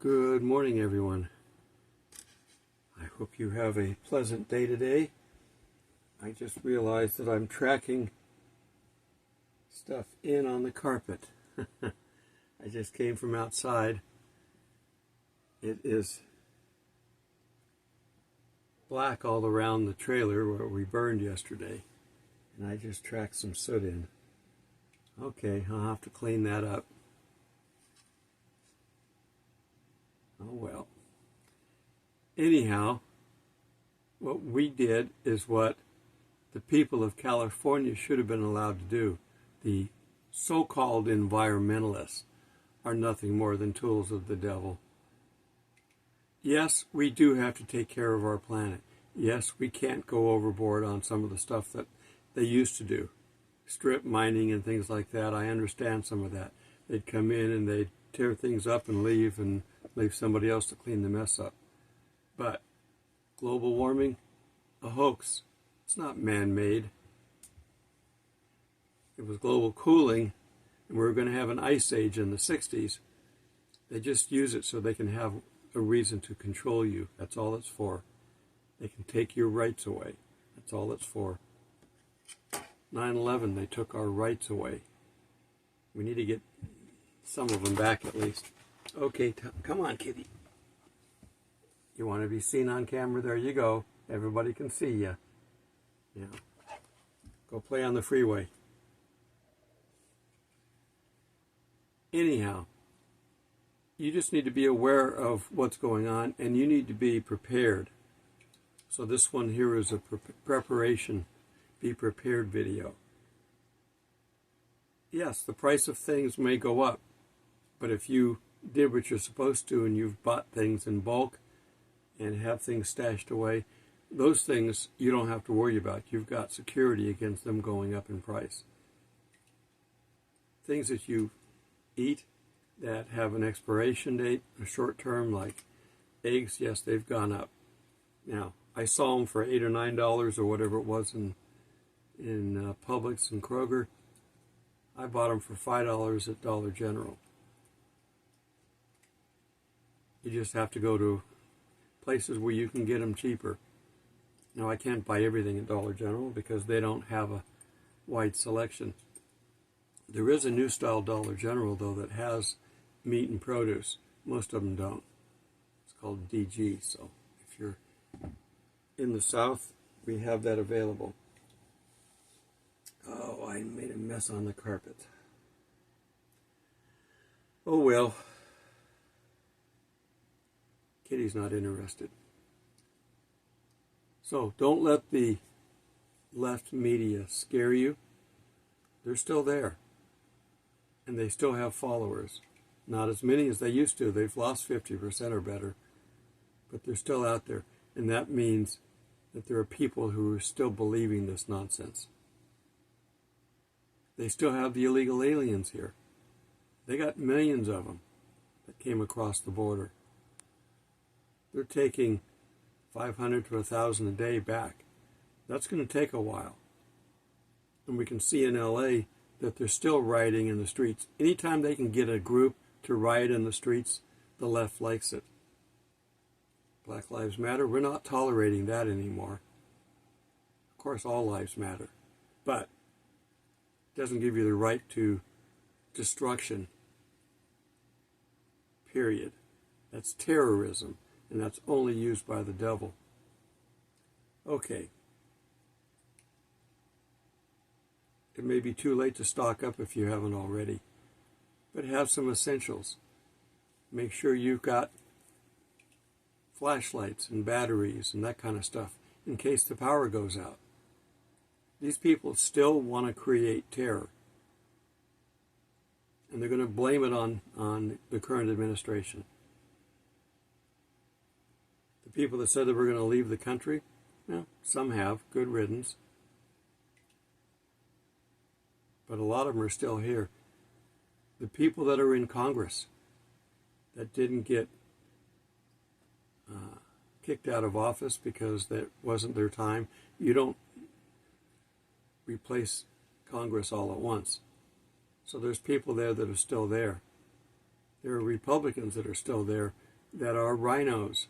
Good morning, everyone. I hope you have a pleasant day today. I just realized that I'm tracking stuff in on the carpet. I just came from outside. It is black all around the trailer where we burned yesterday, and I just tracked some soot in. Okay, I'll have to clean that up. Oh well. Anyhow, what we did is what the people of California should have been allowed to do. The so-called environmentalists are nothing more than tools of the devil. Yes, we do have to take care of our planet. Yes, we can't go overboard on some of the stuff that they used to do. Strip mining and things like that. I understand some of that. They'd come in and they'd tear things up and leave somebody else to clean the mess up. But global warming, a hoax. It's not man-made. It was global cooling, and we were going to have an ice age in the 60s. They just use it so they can have a reason to control you. That's all it's for. They can take your rights away. That's all it's for. 9/11, they took our rights away. We need to get some of them back at least. Okay, come on, kitty. You want to be seen on camera? There you go. Everybody can see you. Yeah. Go play on the freeway. Anyhow, you just need to be aware of what's going on, and you need to be prepared. So this one here is a preparation, be prepared video. Yes, the price of things may go up, but if you did what you're supposed to and you've bought things in bulk and have things stashed away, those things you don't have to worry about. You've got security against them going up in price. Things that you eat that have an expiration date, a short term, like eggs, yes, they've gone up. Now, I saw them for $8 or $9 or whatever it was in Publix and Kroger. I bought them for $5 at Dollar General. You just have to go to places where you can get them cheaper. Now, I can't buy everything at Dollar General because they don't have a wide selection. There is a new style Dollar General, though, that has meat and produce. Most of them don't. It's called DG, so if you're in the South, we have that available. Oh, I made a mess on the carpet. Oh well. Kitty's not interested. So don't let the left media scare you. They're still there. And they still have followers. Not as many as they used to. They've lost 50% or better. But they're still out there. And that means that there are people who are still believing this nonsense. They still have the illegal aliens here. They got millions of them that came across the border. They're taking 500 to 1,000 a day back. That's going to take a while. And we can see in LA that they're still rioting in the streets. Anytime they can get a group to riot in the streets, the left likes it. Black Lives Matter, we're not tolerating that anymore. Of course, all lives matter. But it doesn't give you the right to destruction. Period. That's terrorism. And that's only used by the devil. Okay. It may be too late to stock up if you haven't already. But have some essentials. Make sure you've got flashlights and batteries and that kind of stuff in case the power goes out. These people still want to create terror. And they're going to blame it on the current administration. The people that said that we're going to leave the country, well, some have, good riddance. But a lot of them are still here. The people that are in Congress that didn't get kicked out of office because that wasn't their time, you don't replace Congress all at once. So there's people there that are still there. There are Republicans that are still there that are rhinos.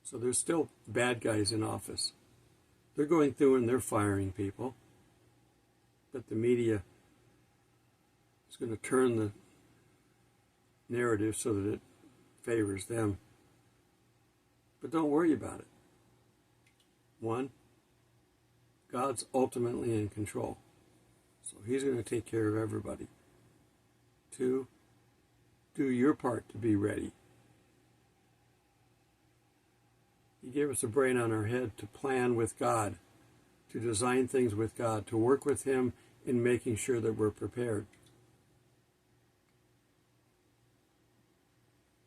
So there's still bad guys in office. They're going through and they're firing people. But the media is going to turn the narrative so that it favors them. But don't worry about it. One, God's ultimately in control. So he's going to take care of everybody. Two, do your part to be ready. He gave us a brain on our head to plan with God, to design things with God, to work with him in making sure that we're prepared.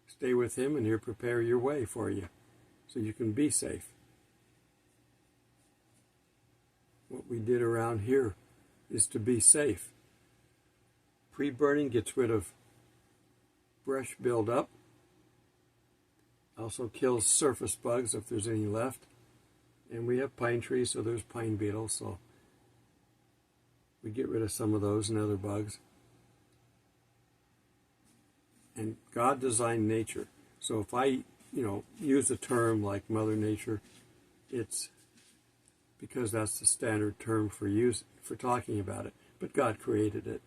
Stay with him and he'll prepare your way for you so you can be safe. What we did around here is to be safe. Pre-burning gets rid of brush buildup. Also kills surface bugs if there's any left. And we have pine trees, so there's pine beetles, so we get rid of some of those and other bugs. And God designed nature. So if I, use a term like Mother Nature, it's because that's the standard term for talking about it. But God created it.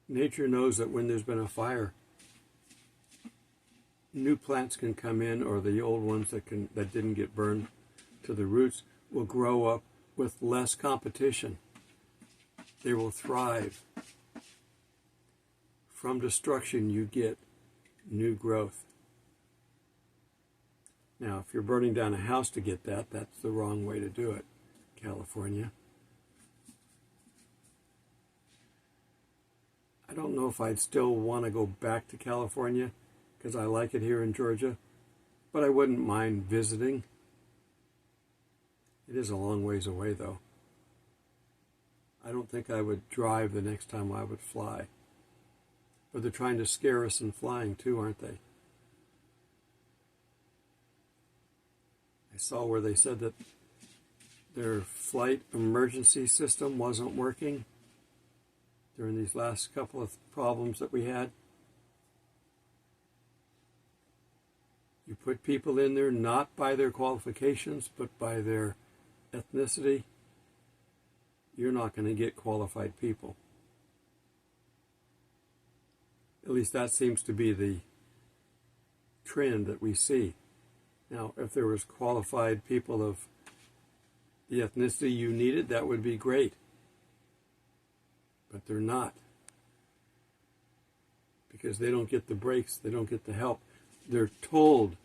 Nature knows that when there's been a fire, new plants can come in, or the old ones that didn't get burned to the roots will grow up with less competition. They will thrive. From destruction, you get new growth. Now, if you're burning down a house to get that, that's the wrong way to do it, California. I don't know if I'd still want to go back to California because I like it here in Georgia, but I wouldn't mind visiting. It is a long ways away, though. I don't think I would drive the next time I would fly. But they're trying to scare us in flying too, aren't they? I saw where they said that their flight emergency system wasn't working during these last couple of problems that we had. You put people in there not by their qualifications, but by their ethnicity, you're not going to get qualified people. At least that seems to be the trend that we see. Now, if there was qualified people of the ethnicity you needed, that would be great. But they're not. Because they don't get the breaks, they don't get the help. They're told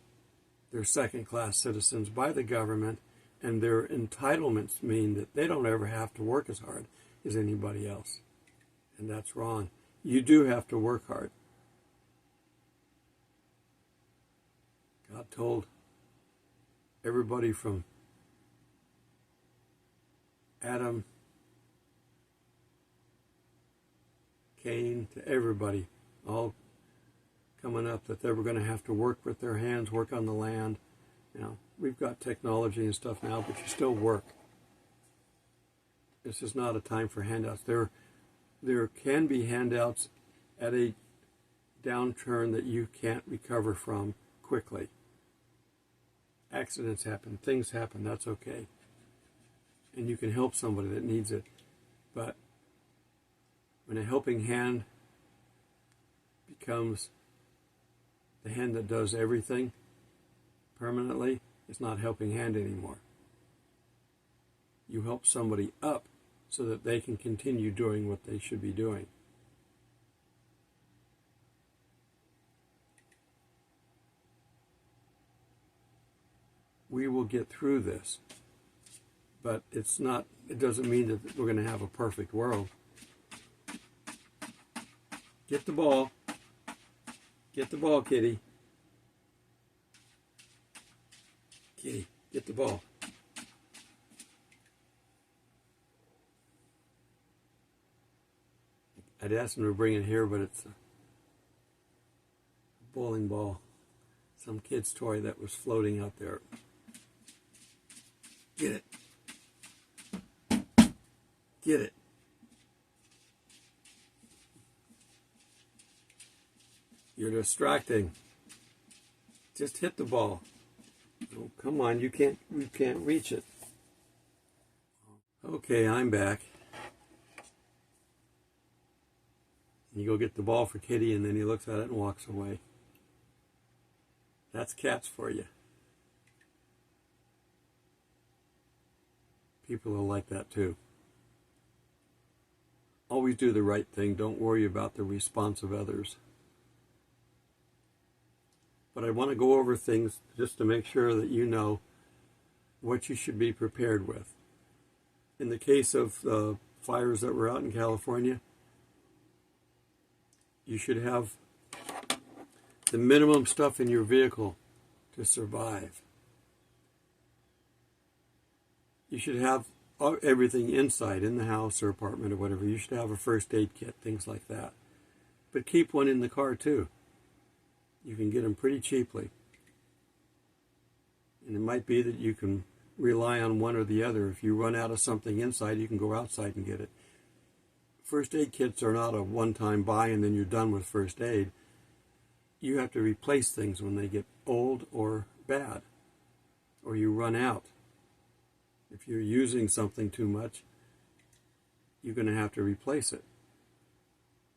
they're second-class citizens by the government, and their entitlements mean that they don't ever have to work as hard as anybody else. And that's wrong. You do have to work hard. God told everybody from Adam, Cain, to everybody, all coming up, that they were going to have to work with their hands, work on the land. Now, we've got technology and stuff now, but you still work. This is not a time for handouts. There can be handouts at a downturn that you can't recover from quickly. Accidents happen, things happen, that's okay. And you can help somebody that needs it. But when a helping hand becomes the hand that does everything permanently, it's not helping hand anymore. You help somebody up so that they can continue doing what they should be doing. We will get through this, but it doesn't mean that we're going to have a perfect world. Get the ball. Get the ball, kitty. Kitty, get the ball. I'd asked him to bring it here, but it's a bowling ball. Some kid's toy that was floating out there. Get it. Get it. You're distracting. Just hit the ball. Oh, come on, you can't reach it. Okay, I'm back. You go get the ball for Kitty, and then he looks at it and walks away. That's cats for you. People are like that too. Always do the right thing. Don't worry about the response of others. But I want to go over things just to make sure that you know what you should be prepared with. In the case of the fires that were out in California, you should have the minimum stuff in your vehicle to survive. You should have everything inside, in the house or apartment or whatever. You should have a first aid kit, things like that. But keep one in the car too. You can get them pretty cheaply. And it might be that you can rely on one or the other. If you run out of something inside, you can go outside and get it. First aid kits are not a one-time buy and then you're done with first aid. You have to replace things when they get old or bad, or you run out. If you're using something too much, you're going to have to replace it.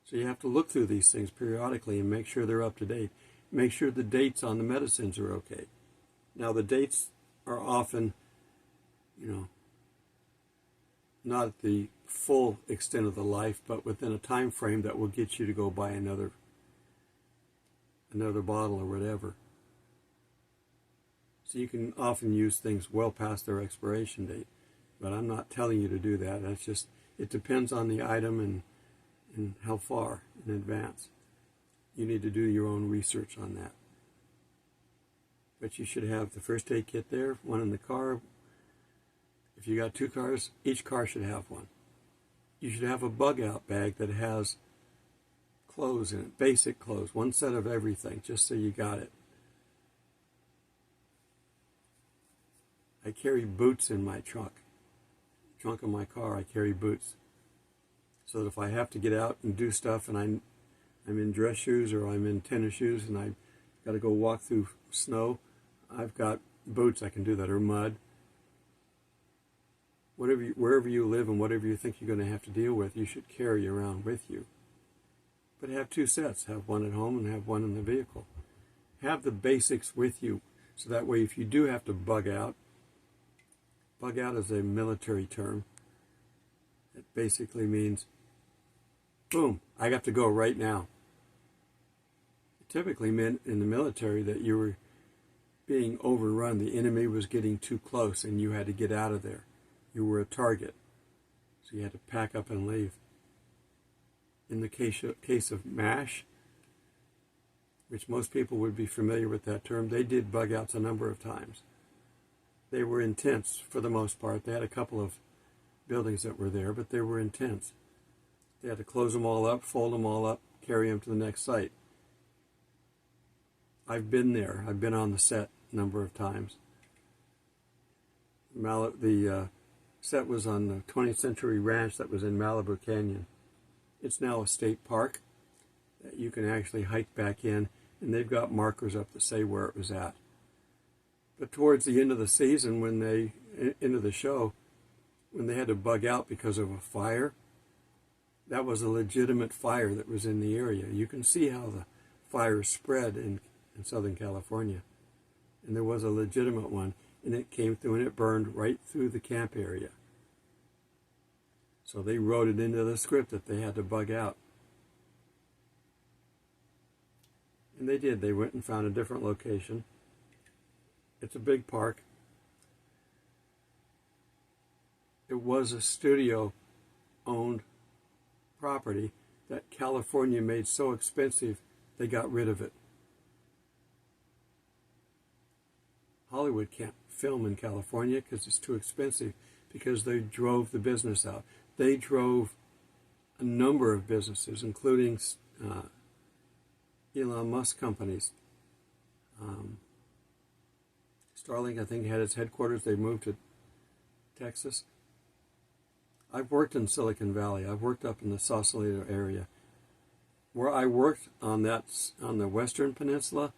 So you have to look through these things periodically and make sure they're up to date. Make sure the dates on the medicines are okay. Now the dates are often, not at the full extent of the life, but within a time frame that will get you to go buy another bottle or whatever. So you can often use things well past their expiration date. But I'm not telling you to do that. That's just, it depends on the item and how far in advance. You need to do your own research on that. But you should have the first aid kit there, one in the car. If you got two cars, each car should have one. You should have a bug out bag that has clothes in it, basic clothes, one set of everything, just so you got it. I carry boots in my trunk of my car. I carry boots, so that if I have to get out and do stuff and I'm in dress shoes or I'm in tennis shoes and I got to go walk through snow, I've got boots I can do that, or mud. Wherever you live and whatever you think you're going to have to deal with, you should carry around with you. But have two sets. Have one at home and have one in the vehicle. Have the basics with you, so that way if you do have to bug out is a military term. It basically means, boom, I got to go right now. It typically meant in the military that you were being overrun. The enemy was getting too close and you had to get out of there. You were a target, so you had to pack up and leave. In the case of MASH, which most people would be familiar with that term, they did bug outs a number of times. They were intense for the most part. They had a couple of buildings that were there, but they were intense. They had to close them all up, fold them all up, carry them to the next site. I've been there. I've been on the set a number of times. The set was on the 20th Century Ranch that was in Malibu Canyon. It's now a state park that you can actually hike back in, and they've got markers up to say where it was at. But towards the end of the season, into the show, when they had to bug out because of a fire, that was a legitimate fire that was in the area. You can see how the fire spread in Southern California. And there was a legitimate one, and it came through and it burned right through the camp area. So they wrote it into the script that they had to bug out. And they did. They went and found a different location. It's a big park. It was a studio-owned property that California made so expensive, they got rid of it. Hollywood can't film in California because it's too expensive, because they drove the business out. They drove a number of businesses, including Elon Musk companies. Starlink, I think, had its headquarters. They moved to Texas. I've worked in Silicon Valley. I've worked up in the Sausalito area. Where I worked on the Western Peninsula,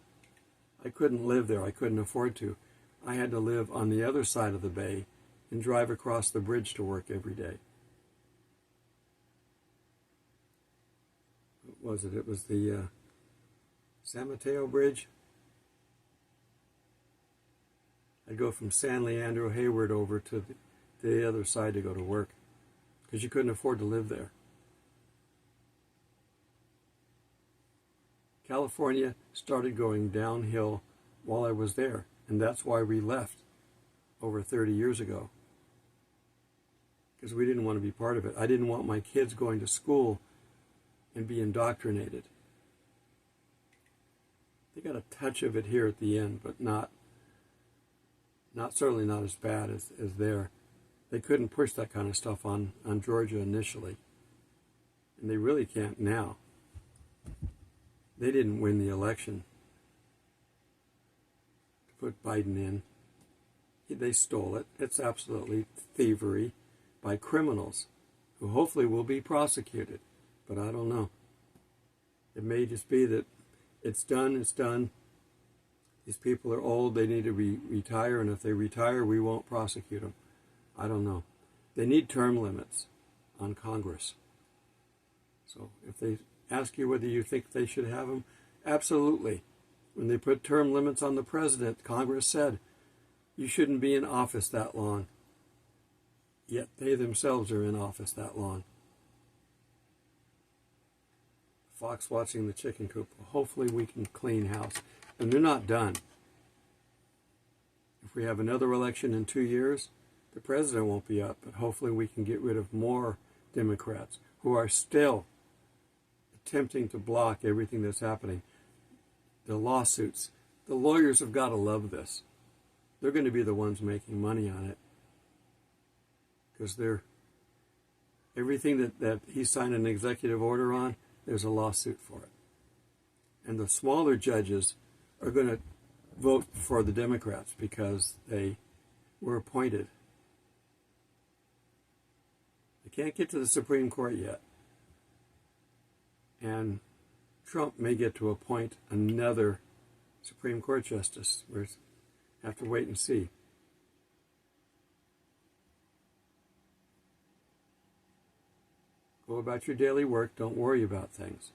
I couldn't live there. I couldn't afford to. I had to live on the other side of the bay and drive across the bridge to work every day. What was it? It was the San Mateo Bridge. I'd go from San Leandro, Hayward over to the other side to go to work because you couldn't afford to live there. California started going downhill while I was there, and that's why we left over 30 years ago, because we didn't want to be part of it. I didn't want my kids going to school and be indoctrinated. They got a touch of it here at the end, but certainly not as bad as there. They couldn't push that kind of stuff on Georgia initially, and they really can't now. They didn't win the election to put Biden in. They stole it. It's absolutely thievery by criminals who hopefully will be prosecuted, but I don't know. It may just be that it's done. These people are old, they need to retire, and if they retire, we won't prosecute them. I don't know. They need term limits on Congress. So if they ask you whether you think they should have them, absolutely. When they put term limits on the president, Congress said, you shouldn't be in office that long. Yet they themselves are in office that long. Fox watching the chicken coop. Hopefully we can clean house. And they're not done. If we have another election in 2 years, the president won't be up, but hopefully we can get rid of more Democrats who are still attempting to block everything that's happening. The lawsuits. The lawyers have got to love this. They're going to be the ones making money on it. Because everything that he signed an executive order on, there's a lawsuit for it. And the smaller judges are going to vote for the Democrats because they were appointed. They can't get to the Supreme Court yet. And Trump may get to appoint another Supreme Court justice. We'll have to wait and see. Go about your daily work. Don't worry about things.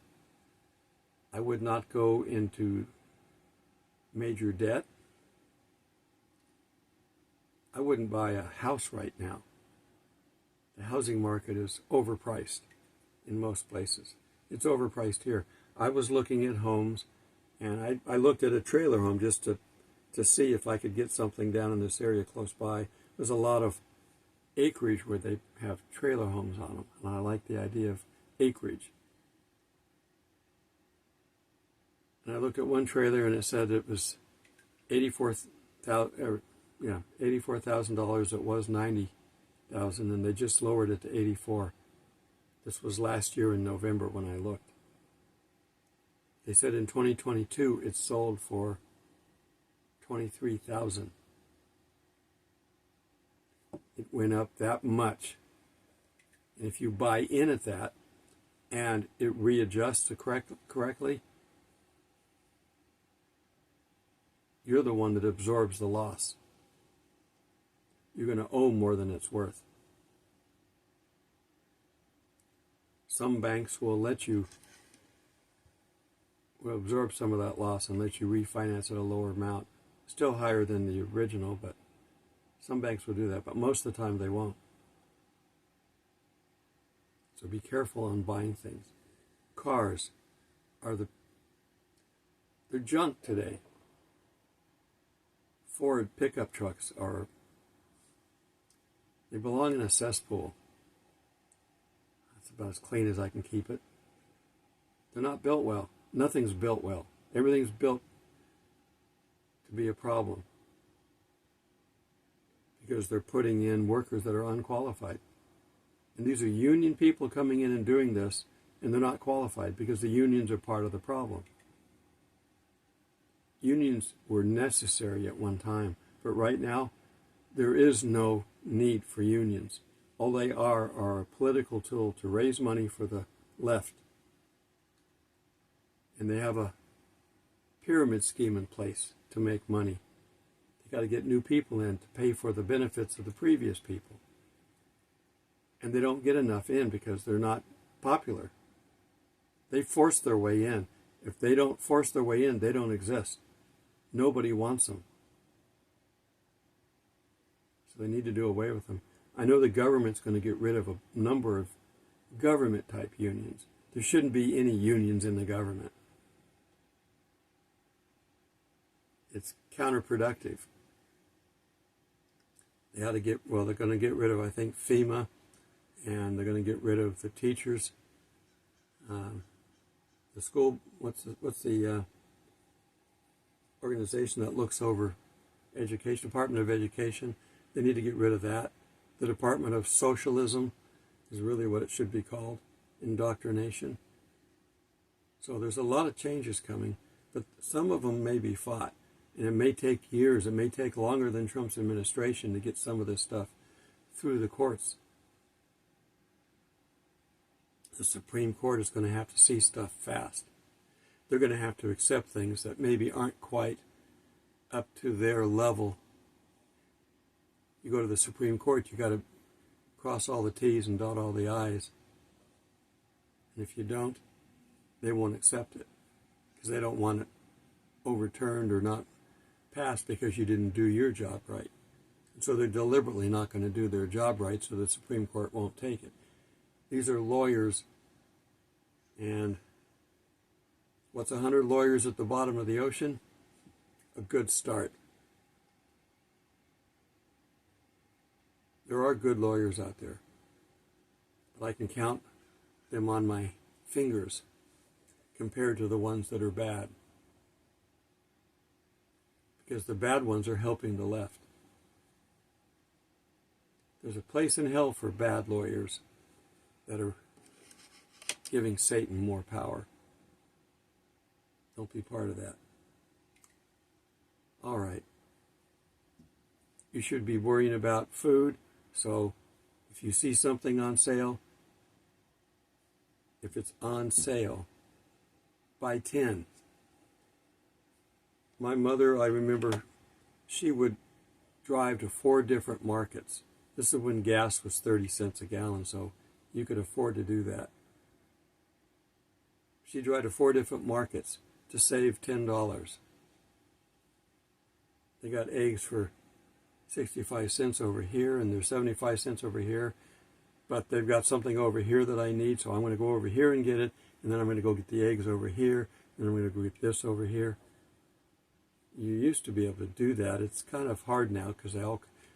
I would not go into major debt. I wouldn't buy a house right now. The housing market is overpriced in most places. It's overpriced here. I was looking at homes, and I looked at a trailer home just to see if I could get something down in this area close by. There's a lot of acreage where they have trailer homes on them, and I like the idea of acreage. And I looked at one trailer and it said it was $84,000. It was $90,000, and they just lowered it to $84,000. This was last year in November when I looked. They said in 2022 it sold for $23,000. It went up that much. And if you buy in at that and it readjusts correctly, you're the one that absorbs the loss. You're going to owe more than it's worth. Some banks will absorb some of that loss and let you refinance at a lower amount. Still higher than the original, but some banks will do that, but most of the time they won't. So be careful on buying things. Cars they're junk today. Ford pickup trucks they belong in a cesspool. That's about as clean as I can keep it. They're not built well. Nothing's built well. Everything's built to be a problem because they're putting in workers that are unqualified. And these are union people coming in and doing this, and they're not qualified because the unions are part of the problem. Unions were necessary at one time, but right now there is no need for unions. All they are a political tool to raise money for the left. and they have a pyramid scheme in place to make money. They got to get new people in to pay for the benefits of the previous people. And they don't get enough in because they're not popular. They force their way in. If they don't force their way in, they don't exist. Nobody wants them. So they need to do away with them. I know the government's going to get rid of a number of government-type unions. There shouldn't be any unions in the government. It's counterproductive. They ought to get, well, they're going to get rid of, I think, FEMA, and they're going to get rid of the teachers. The school, what's the organization that looks over education, Department of Education? They need to get rid of that. The Department of Socialism is really what it should be called, indoctrination. So there's a lot of changes coming, but some of them may be fought. And it may take years, it may take longer than Trump's administration to get some of this stuff through the courts. The Supreme Court is going to have to see stuff fast. They're going to have to accept things that maybe aren't quite up to their level. You go to the Supreme Court, you got to cross all the T's and dot all the I's. And if you don't, they won't accept it because they don't want it overturned or not passed because you didn't do your job right. And so they're deliberately not going to do their job right, so the Supreme Court won't take it. These are lawyers, and what's 100 lawyers at the bottom of the ocean? A good start. There are good lawyers out there, but I can count them on my fingers compared to the ones that are bad. Because the bad ones are helping the left. There's a place in hell for bad lawyers that are giving Satan more power. Don't be part of that. All right. You should be worrying about food, so if you see something on sale, if it's on sale, buy 10. My mother, I remember, she would drive to 4 different markets. This is when gas was 30 cents a gallon, so you could afford to do that. She'd drive to 4 different markets to save $10. They got eggs for 65 cents over here, and they're 75 cents over here, but they've got something over here that I need, so I'm going to go over here and get it, and then I'm going to go get the eggs over here, and I'm going to go get this over here. You used to be able to do that. It's kind of hard now because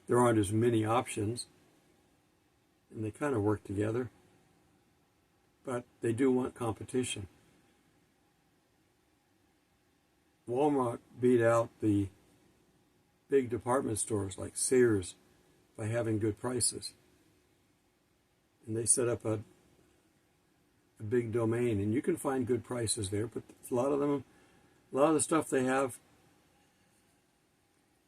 there aren't as many options, and they kind of work together, but they do want competition. Walmart beat out the big department stores like Sears by having good prices. And they set up a big domain, and you can find good prices there, but a lot of the stuff they have,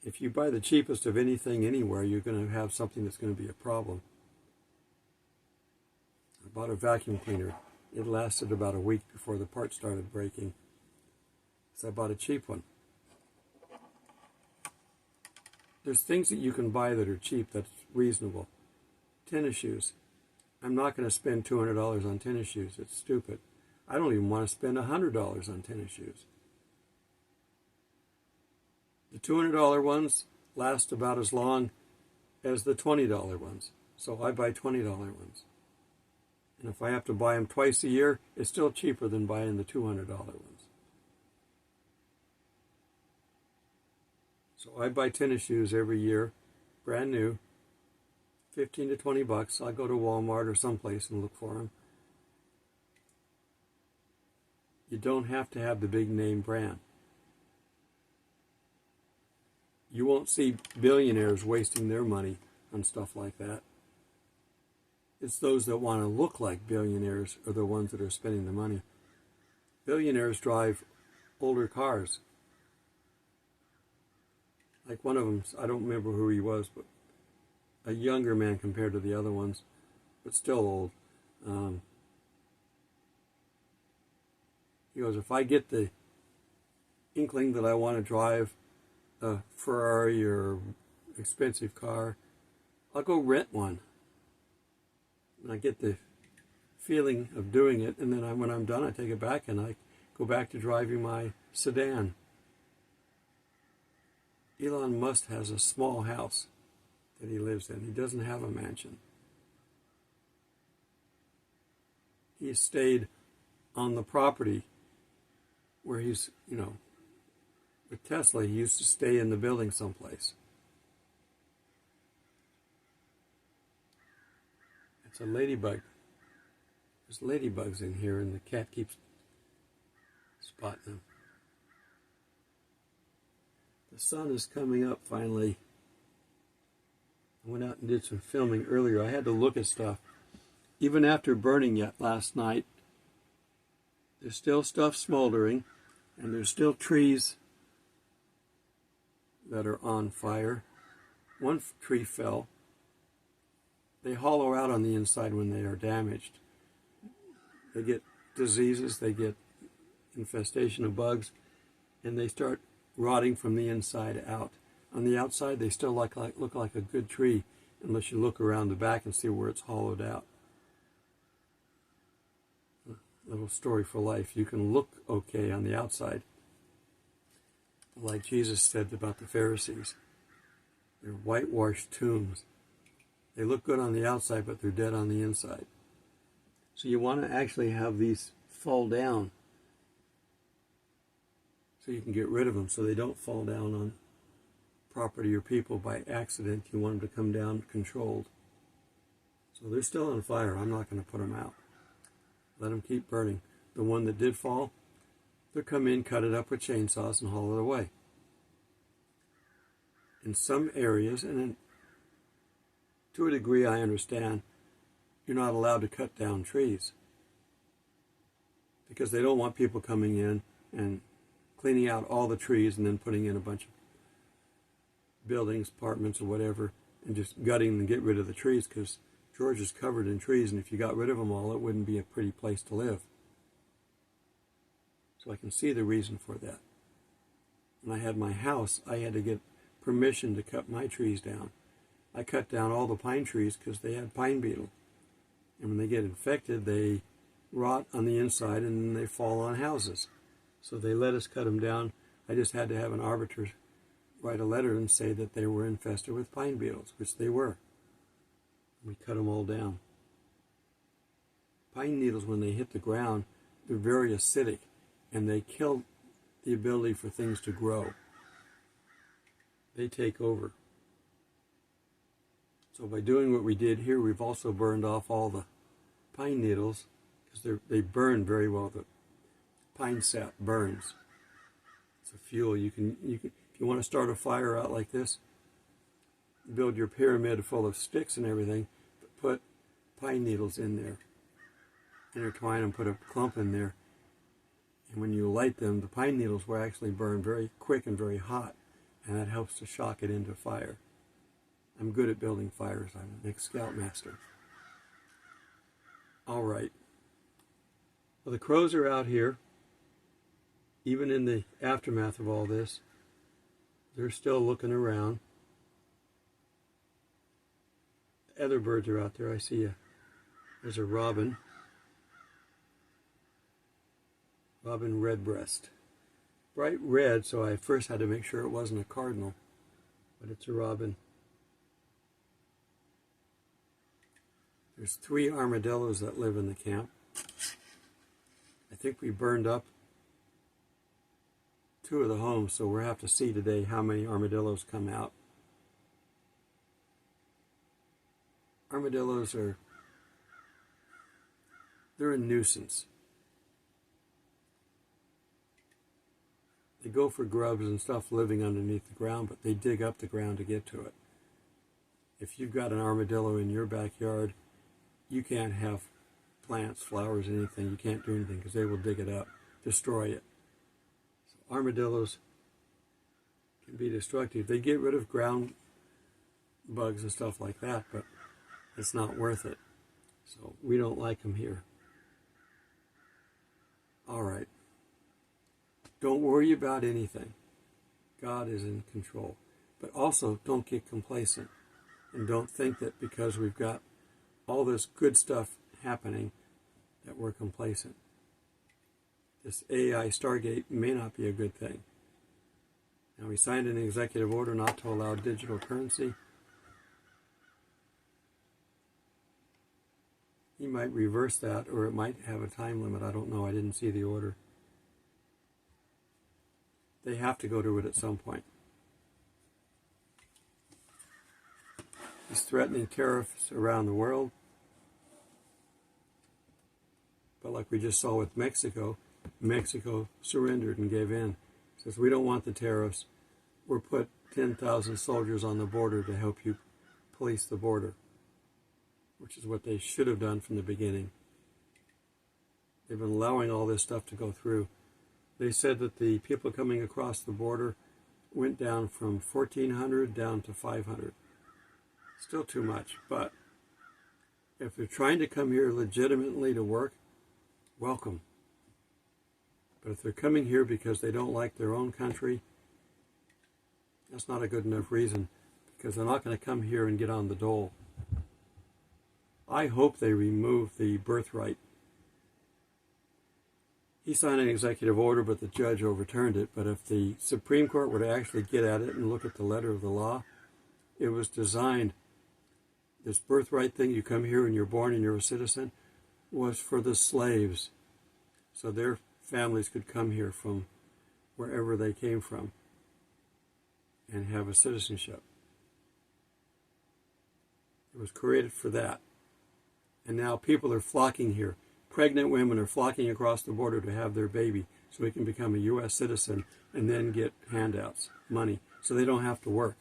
if you buy the cheapest of anything anywhere, you're going to have something that's going to be a problem. I bought a vacuum cleaner. It lasted about a week before the parts started breaking. So I bought a cheap one. There's things that you can buy that are cheap that's reasonable. Tennis shoes. I'm not going to spend $200 on tennis shoes. It's stupid. I don't even want to spend $100 on tennis shoes. The $200 ones last about as long as the $20 ones. So I buy $20 ones. And if I have to buy them twice a year, it's still cheaper than buying the $200 ones. So I buy tennis shoes every year, brand new, 15 to 20 bucks. I'll go to Walmart or someplace and look for them. You don't have to have the big name brand. You won't see billionaires wasting their money on stuff like that. It's those that want to look like billionaires are the ones that are spending the money. Billionaires drive older cars. Like one of them, I don't remember who he was, but a younger man compared to the other ones, but still old. He goes, if I get the inkling that I want to drive a Ferrari or expensive car, I'll go rent one. And I get the feeling of doing it, and then when I'm done, I take it back and I go back to driving my sedan. Elon Musk has a small house that he lives in. He doesn't have a mansion. He stayed on the property where he's, with Tesla, he used to stay in the building someplace. It's a ladybug. There's ladybugs in here, and the cat keeps spotting them. The sun is coming up finally. I went out and did some filming earlier. I had to look at stuff. Even after burning yet last night, there's still stuff smoldering, and there's still trees that are on fire. One tree fell. They hollow out on the inside when they are damaged. They get diseases, they get infestation of bugs, and they start rotting from the inside out. On the outside, they still look like a good tree, unless you look around the back and see where it's hollowed out. A little story for life. You can look okay on the outside, like Jesus said about the Pharisees. They're whitewashed tombs. They look good on the outside, but they're dead on the inside. So you want to actually have these fall down so you can get rid of them, so they don't fall down on property or people by accident. You want them to come down controlled. So they're still on fire. I'm not going to put them out. Let them keep burning. The one that did fall, they'll come in, cut it up with chainsaws, and haul it away. In some areas, and to a degree I understand, you're not allowed to cut down trees because they don't want people coming in and cleaning out all the trees and then putting in a bunch of buildings, apartments, or whatever, and just gutting and get rid of the trees, because Georgia's covered in trees, and if you got rid of them all, it wouldn't be a pretty place to live. So I can see the reason for that. When I had my house, I had to get permission to cut my trees down. I cut down all the pine trees because they had pine beetle. And when they get infected, they rot on the inside and then they fall on houses. So they let us cut them down. I just had to have an arbiter write a letter and say that they were infested with pine beetles, which they were. We cut them all down. Pine needles, when they hit the ground, they're very acidic, and they kill the ability for things to grow. They take over. So by doing what we did here, we've also burned off all the pine needles, because they burn very well. The pine sap burns. It's a fuel. You can if you want to start a fire out like this, build your pyramid full of sticks and everything, but put pine needles in there. Intertwine them, put a clump in there, and when you light them, the pine needles will actually burn very quick and very hot, and that helps to shock it into fire. I'm good at building fires. I'm an ex-scoutmaster. All right. Well, the crows are out here. Even in the aftermath of all this, they're still looking around. The other birds are out there. I see there's a robin. Robin redbreast. Bright red, so I first had to make sure it wasn't a cardinal, but it's a robin. There's 3 armadillos that live in the camp. I think we burned up 2 of the homes, so we'll have to see today how many armadillos come out. Armadillos they're a nuisance. They go for grubs and stuff living underneath the ground, but they dig up the ground to get to it. If you've got an armadillo in your backyard, you can't have plants, flowers, anything. You can't do anything because they will dig it up, destroy it. So armadillos can be destructive. They get rid of ground bugs and stuff like that, but it's not worth it. So we don't like them here. All right. Don't worry about anything. God is in control. But also, don't get complacent. And don't think that because we've got all this good stuff happening that we're complacent. This AI Stargate may not be a good thing. Now, we signed an executive order not to allow digital currency. He might reverse that, or it might have a time limit. I don't know. I didn't see the order. They have to go to it at some point. He's threatening tariffs around the world. But like we just saw with Mexico, Mexico surrendered and gave in. Says, we don't want the tariffs. We'll put 10,000 soldiers on the border to help you police the border, which is what they should have done from the beginning. They've been allowing all this stuff to go through. They said that the people coming across the border went down from 1,400 down to 500. Still too much, but if they're trying to come here legitimately to work, welcome. But if they're coming here because they don't like their own country, that's not a good enough reason, because they're not going to come here and get on the dole. I hope they remove the birthright. He signed an executive order, but the judge overturned it. But if the Supreme Court were to actually get at it and look at the letter of the law, it was designed, this birthright thing, you come here and you're born and you're a citizen, was for the slaves. So their families could come here from wherever they came from and have a citizenship. It was created for that. And now people are flocking here. Pregnant women are flocking across the border to have their baby so he can become a U.S. citizen and then get handouts, money, so they don't have to work.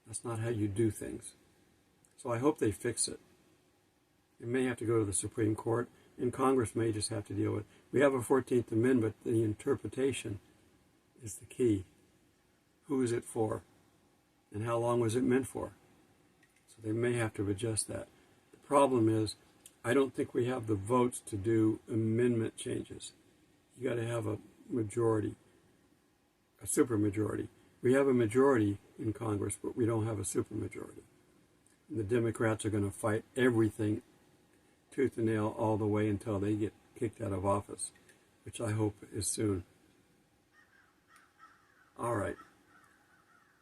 That's not how you do things. So I hope they fix it. It may have to go to the Supreme Court, and Congress may just have to deal with it. We have a 14th Amendment. The interpretation is the key. Who is it for? And how long was it meant for? So they may have to adjust that. The problem is, I don't think we have the votes to do amendment changes. You got to have a majority, a supermajority. We have a majority in Congress, but we don't have a supermajority. And the Democrats are going to fight everything tooth and nail all the way until they get kicked out of office, which I hope is soon. All right.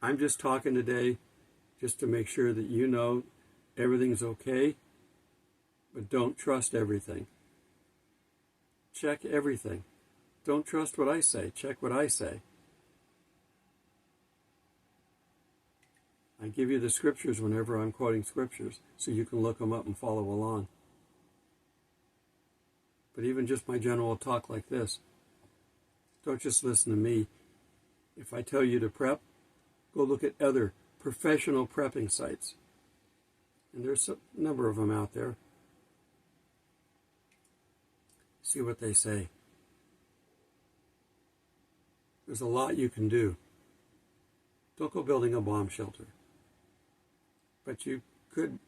I'm just talking today just to make sure that you know everything's okay, but don't trust everything. Check everything. Don't trust what I say. Check what I say. I give you the scriptures whenever I'm quoting scriptures, so you can look them up and follow along. But even just my general talk like this, don't just listen to me. If I tell you to prep, go look at other professional prepping sites. And there's a number of them out there. See what they say. There's a lot you can do. Don't go building a bomb shelter. But you could,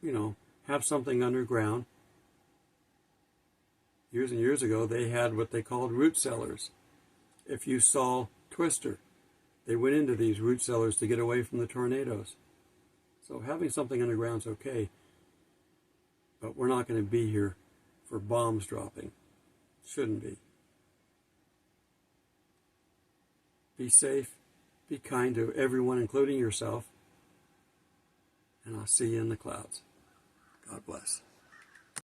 have something underground. Years and years ago, they had what they called root cellars. If you saw Twister, they went into these root cellars to get away from the tornadoes. So having something underground is okay. But we're not going to be here for bombs dropping. Shouldn't be. Be safe. Be kind to everyone, including yourself. And I'll see you in the clouds. God bless.